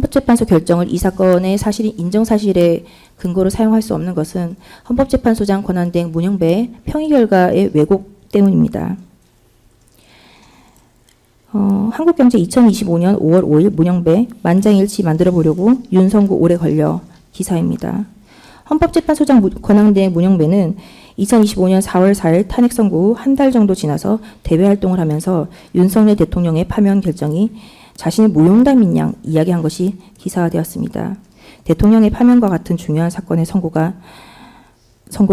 헌법재판소 결정을 이 사건의 인정사실의 근거로 사용할 수 없는 것은 헌법재판소장 권한대행 문영배의 평의 결과의 왜곡 때문입니다. 한국경제 2025년 5월 5일 문영배 만장일치 만들어 보려고 윤성구 오래 걸려 기사입니다. 헌법재판소장 권한대행 문영배는 2025년 4월 4일 탄핵 선고 후 한 달 정도 지나서 대외 활동을 하면서 윤석열 대통령의 파면 결정이 자신의 모욕담인 양 이야기한 것이 기사화되었습니다. 대통령의 파면과 같은 중요한 사건의 선고를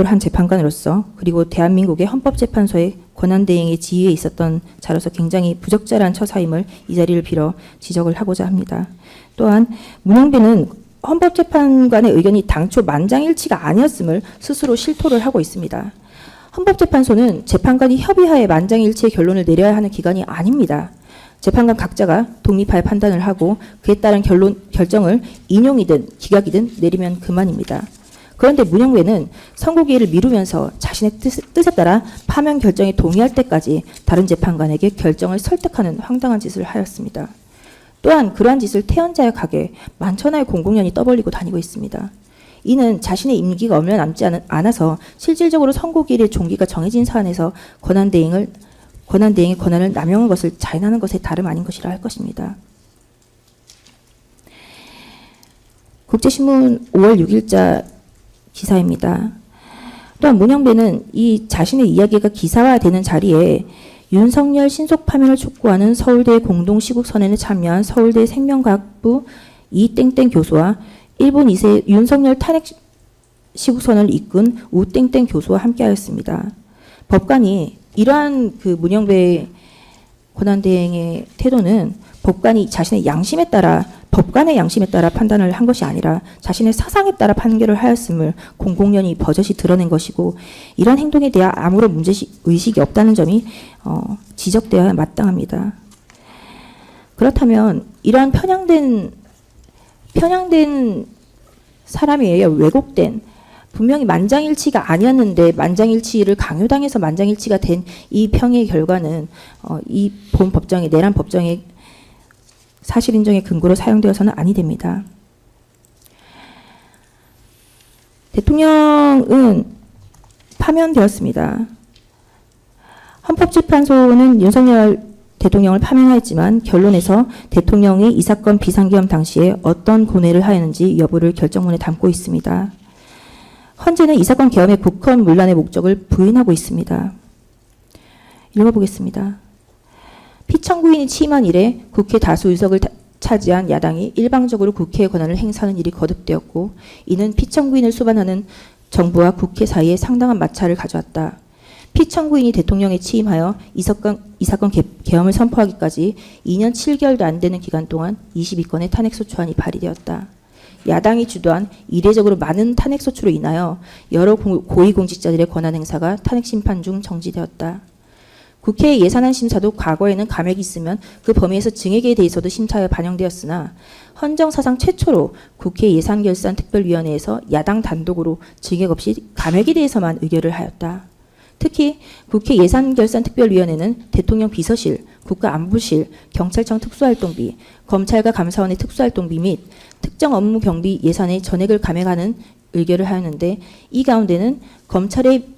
한 재판관으로서 그리고 대한민국의 헌법재판소의 권한대행의 지위에 있었던 자로서 굉장히 부적절한 처사임을 이 자리를 빌어 지적을 하고자 합니다. 또한 문영배는 헌법재판관의 의견이 당초 만장일치가 아니었음을 스스로 실토를 하고 있습니다. 헌법재판소는 재판관이 협의하에 만장일치의 결론을 내려야 하는 기관이 아닙니다. 재판관 각자가 독립하여 판단을 하고 그에 따른 결정을 인용이든 기각이든 내리면 그만입니다. 그런데 문영배는 선고기일을 미루면서 자신의 뜻에 따라 파면 결정에 동의할 때까지 다른 재판관에게 결정을 설득하는 황당한 짓을 하였습니다. 또한 그러한 짓을 태연자약하게 만천하의 공공연히 떠벌리고 다니고 있습니다. 이는 자신의 임기가 얼마 남지 않아서 실질적으로 선고기일의 종기가 정해진 사안에서 권한대행의 권한을 남용한 것을 자인하는 것에 다름 아닌 것이라 할 것입니다. 국제신문 5월 6일자 기사입니다. 또한 문영배는 이 자신의 이야기가 기사화되는 자리에 윤석열 신속 파면을 촉구하는 서울대 공동시국선언에 참여한 서울대 생명과학부 이땡땡 교수와 일본 2세 윤석열 탄핵 시국선언을 이끈 우땡땡 교수와 함께하였습니다. 법관이 이러한 문영배 권한대행의 태도는 법관이 자신의 양심에 따라 법관의 양심에 따라 판단을 한 것이 아니라 자신의 사상에 따라 판결을 하였음을 공공연히 버젓이 드러낸 것이고 이러한 행동에 대한 아무런 문제의식이 없다는 점이 지적되어야 마땅합니다. 그렇다면 이러한 편향된 사람이에요. 왜곡된 분명히 만장일치가 아니었는데 만장일치를 강요당해서 만장일치가 된 이 평의 결과는 이 본 법정의 내란 법정의 사실인정의 근거로 사용되어서는 아니 됩니다. 대통령은 파면되었습니다. 헌법재판소는 윤석열 대통령을 파면하였지만 결론에서 대통령이 이 사건 비상계엄 당시에 어떤 고뇌를 하였는지 여부를 결정문에 담고 있습니다. 헌재는 이 사건 계엄의 국헌 문란의 목적을 부인하고 있습니다. 읽어보겠습니다. 피청구인이 취임한 이래 국회 다수 의석을 차지한 야당이 일방적으로 국회의 권한을 행사하는 일이 거듭되었고 이는 피청구인을 수반하는 정부와 국회 사이에 상당한 마찰을 가져왔다. 피청구인이 대통령에 취임하여 이 사건 계엄을 선포하기까지 2년 7개월도 안 되는 기간 동안 22건의 탄핵소추안이 발의되었다. 야당이 주도한 이례적으로 많은 탄핵소추로 인하여 여러 고위공직자들의 권한 행사가 탄핵심판 중 정지되었다. 국회의 예산안 심사도 과거에는 감액이 있으면 그 범위에서 증액에 대해서도 심사에 반영되었으나 헌정사상 최초로 국회 예산결산특별위원회에서 야당 단독으로 증액 없이 감액에 대해서만 의결을 하였다. 특히 국회 예산결산특별위원회는 대통령 비서실, 국가안보실, 경찰청 특수활동비, 검찰과 감사원의 특수활동비 및 특정 업무 경비 예산의 전액을 감액하는 의결을 하였는데 이 가운데는 검찰의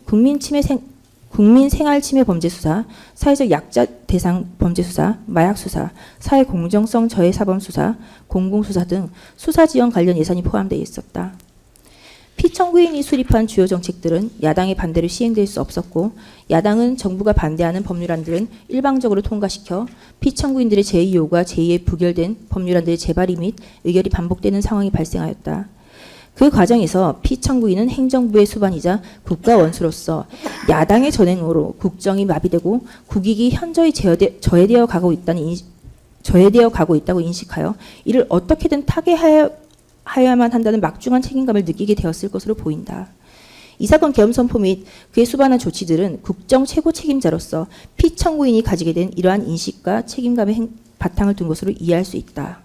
국민생활침해범죄수사, 사회적 약자 대상 범죄수사, 마약수사, 사회공정성 저해사범수사, 공공수사 등 수사지원 관련 예산이 포함되어 있었다. 피청구인이 수립한 주요 정책들은 야당의 반대로 시행될 수 없었고 야당은 정부가 반대하는 법률안들은 일방적으로 통과시켜 피청구인들의 제2요구가 제2에 부결된 법률안들의 재발의 및 의결이 반복되는 상황이 발생하였다. 그 과정에서 피청구인은 행정부의 수반이자 국가원수로서 야당의 전횡으로 국정이 마비되고 국익이 현저히 저해되어 가고 있다고 인식하여 이를 어떻게든 타개하여야만 한다는 막중한 책임감을 느끼게 되었을 것으로 보인다. 이 사건 계엄 선포 및 그에 수반한 조치들은 국정 최고 책임자로서 피청구인이 가지게 된 이러한 인식과 책임감의 바탕을 둔 것으로 이해할 수 있다.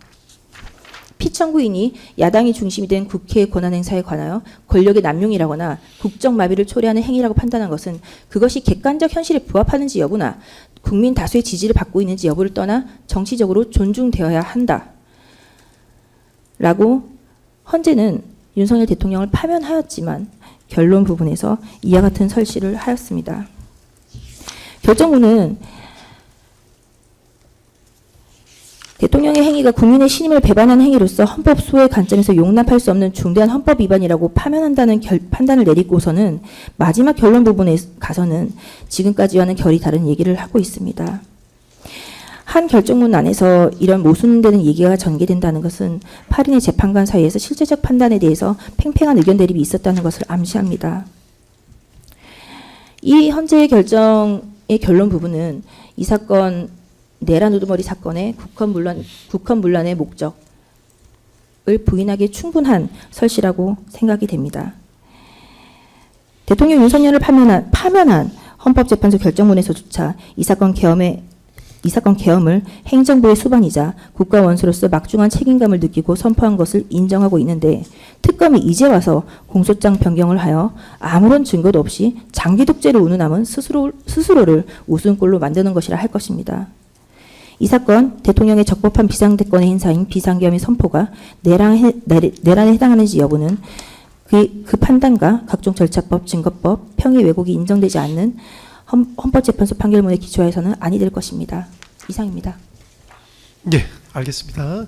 피청구인이 야당이 중심이 된 국회의 권한행사에 관하여 권력의 남용이라거나 국정마비를 초래하는 행위라고 판단한 것은 그것이 객관적 현실에 부합하는지 여부나 국민 다수의 지지를 받고 있는지 여부를 떠나 정치적으로 존중되어야 한다. 라고 헌재는 윤석열 대통령을 파면하였지만 결론 부분에서 이와 같은 설시를 하였습니다. 결정문은 대통령의 행위가 국민의 신임을 배반한 행위로서 헌법 수호의 관점에서 용납할 수 없는 중대한 헌법 위반이라고 파면한다는 판단을 내리고서는 마지막 결론 부분에 가서는 지금까지와는 결이 다른 얘기를 하고 있습니다. 한 결정문 안에서 이런 모순되는 얘기가 전개된다는 것은 8인의 재판관 사이에서 실제적 판단에 대해서 팽팽한 의견 대립이 있었다는 것을 암시합니다. 이 헌재의 결정의 결론 부분은 이 사건 내란 우두머리 사건의 국헌 문란의 목적을 부인하기에 충분한 설시라고 생각이 됩니다. 대통령 윤석열을 파면한 헌법재판소 결정문에서조차 이 사건 계엄을 행정부의 수반이자 국가 원수로서 막중한 책임감을 느끼고 선포한 것을 인정하고 있는데 특검이 이제 와서 공소장 변경을 하여 아무런 증거도 없이 장기 독재를 운운함은 스스로를 우스운꼴로 만드는 것이라 할 것입니다. 이 사건 대통령의 적법한 비상대권의 행사인 비상계엄의 선포가 내란에 해당하는지 여부는 그 판단과 각종 절차법, 증거법, 평의 왜곡이 인정되지 않는 헌법재판소 판결문에 기초해서는 아니 될 것입니다. 이상입니다. 네, 알겠습니다.